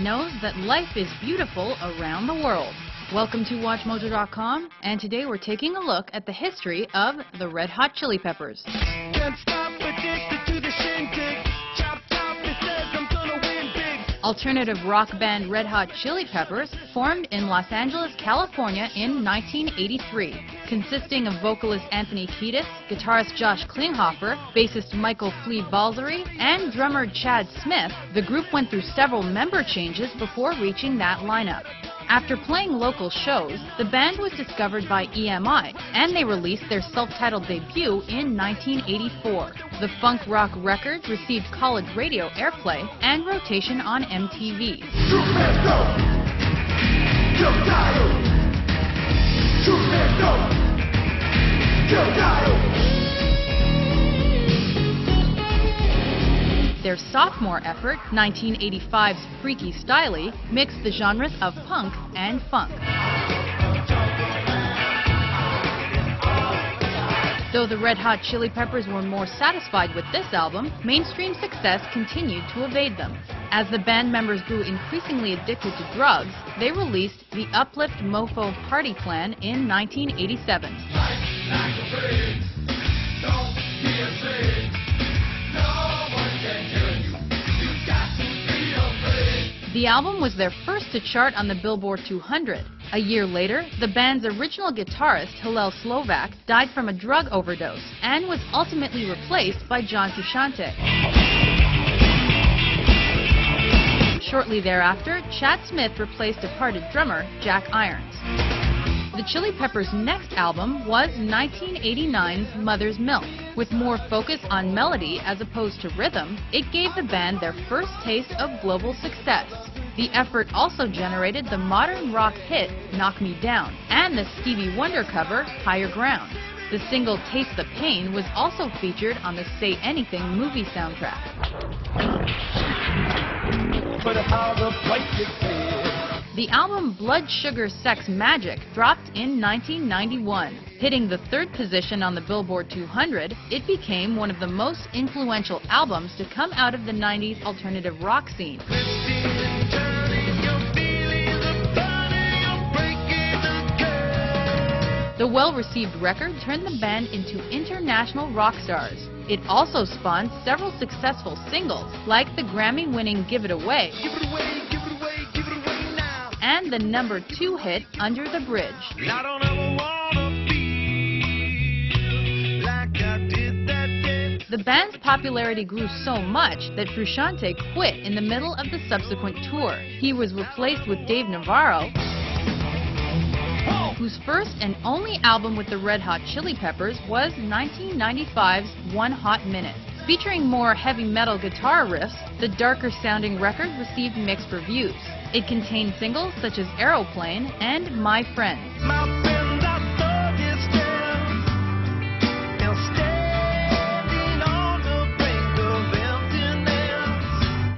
knows that life is beautiful around the world. Welcome to WatchMojo.com, and today we're taking a look at the history of the Red Hot Chili Peppers. Can't stop, addicted to the shindig. Chop, chop, it says I'm gonna win big. Alternative rock band Red Hot Chili Peppers formed in Los Angeles, California in 1983. Consisting of vocalist Anthony Kiedis, guitarist Josh Klinghoffer, bassist Michael Flea Balzery, and drummer Chad Smith, the group went through several member changes before reaching that lineup. After playing local shows, the band was discovered by EMI, and they released their self-titled debut in 1984. The funk rock record received college radio airplay and rotation on MTV. Their sophomore effort, 1985's Freaky Styley, mixed the genres of punk and funk. Though the Red Hot Chili Peppers were more satisfied with this album, mainstream success continued to evade them. As the band members grew increasingly addicted to drugs, they released the Uplift Mofo Party Plan in 1987. The album was their first to chart on the Billboard 200. A year later, the band's original guitarist, Hillel Slovak, died from a drug overdose and was ultimately replaced by John Frusciante. Shortly thereafter, Chad Smith replaced departed drummer Jack Irons. The Chili Peppers' next album was 1989's Mother's Milk. With more focus on melody as opposed to rhythm, it gave the band their first taste of global success. The effort also generated the modern rock hit Knock Me Down and the Stevie Wonder cover Higher Ground. The single Taste the Pain was also featured on the Say Anything movie soundtrack. The album Blood Sugar Sex Magik dropped in 1991. Hitting the third position on the Billboard 200, it became one of the most influential albums to come out of the 90s alternative rock scene. The well-received record turned the band into international rock stars. It also spawned several successful singles, like the Grammy-winning Give It Away, and the #2 hit Under the Bridge. The band's popularity grew so much that Frusciante quit in the middle of the subsequent tour. He was replaced with Dave Navarro, whose first and only album with the Red Hot Chili Peppers was 1995's One Hot Minute. Featuring more heavy metal guitar riffs, the darker-sounding record received mixed reviews. It contained singles such as Aeroplane and My Friends.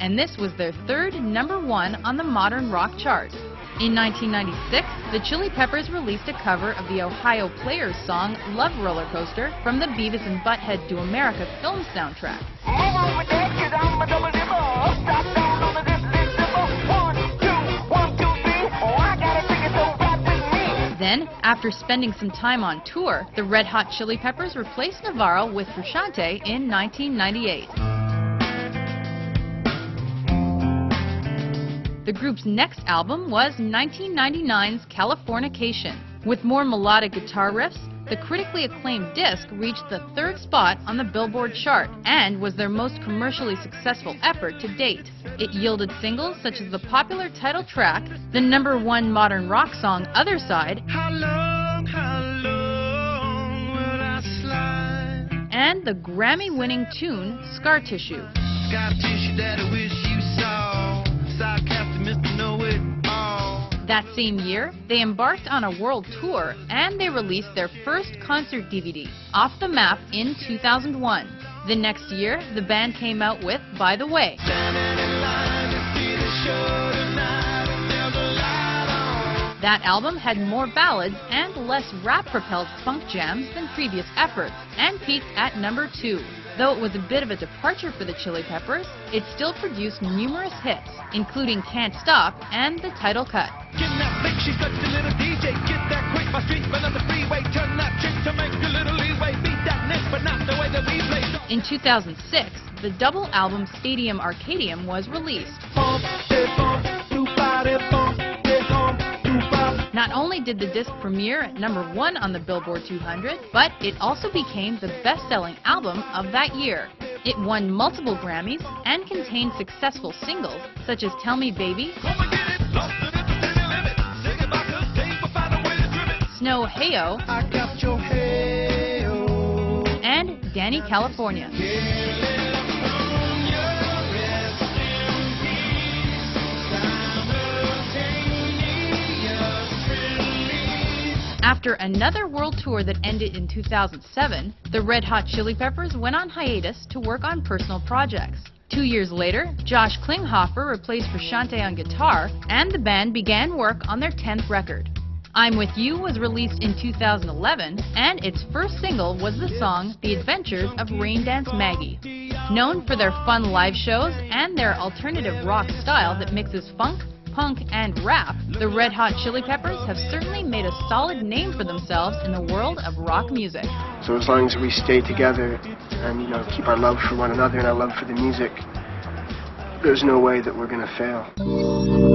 And this was their third #1 on the modern rock chart. In 1996, the Chili Peppers released a cover of the Ohio Players song Love Roller Coaster from the Beavis and Butt-Head Do America film soundtrack. Then, after spending some time on tour, the Red Hot Chili Peppers replaced Navarro with Frusciante in 1998. The group's next album was 1999's Californication. With more melodic guitar riffs, the critically acclaimed disc reached the 3rd spot on the Billboard chart and was their most commercially successful effort to date. It yielded singles such as the popular title track, the #1 modern rock song Other Side, How long will I slide? and the Grammy-winning tune Scar Tissue. Scar tissue that I wish you saw. Sarcastic Mr. Know-It-All. That same year, they embarked on a world tour and they released their first concert DVD, Off the Map, in 2001. The next year, the band came out with By the Way. That album had more ballads and less rap-propelled funk jams than previous efforts and peaked at #2. Though it was a bit of a departure for the Chili Peppers, it still produced numerous hits, including Can't Stop and the title cut. Get that flick, she's got the little DJ. Get that quick, my street, but on the freeway. Turn that trick to make a little leeway. Beat that nick, but not the way that we play. In 2006, the double album Stadium Arcadium was released. Not only did the disc premiere at #1 on the Billboard 200, but it also became the best-selling album of that year. It won multiple Grammys and contained successful singles such as Tell Me Baby, Snow Heyo, and Danny California. After another world tour that ended in 2007, the Red Hot Chili Peppers went on hiatus to work on personal projects. 2 years later, Josh Klinghoffer replaced Frusciante on guitar, and the band began work on their 10th record. I'm With You was released in 2011, and its first single was the song The Adventures of Raindance Maggie. Known for their fun live shows and their alternative rock style that mixes funk, punk, and rap, the Red Hot Chili Peppers have certainly made a solid name for themselves in the world of rock music. So as long as we stay together and, keep our love for one another and our love for the music, there's no way that we're going to fail.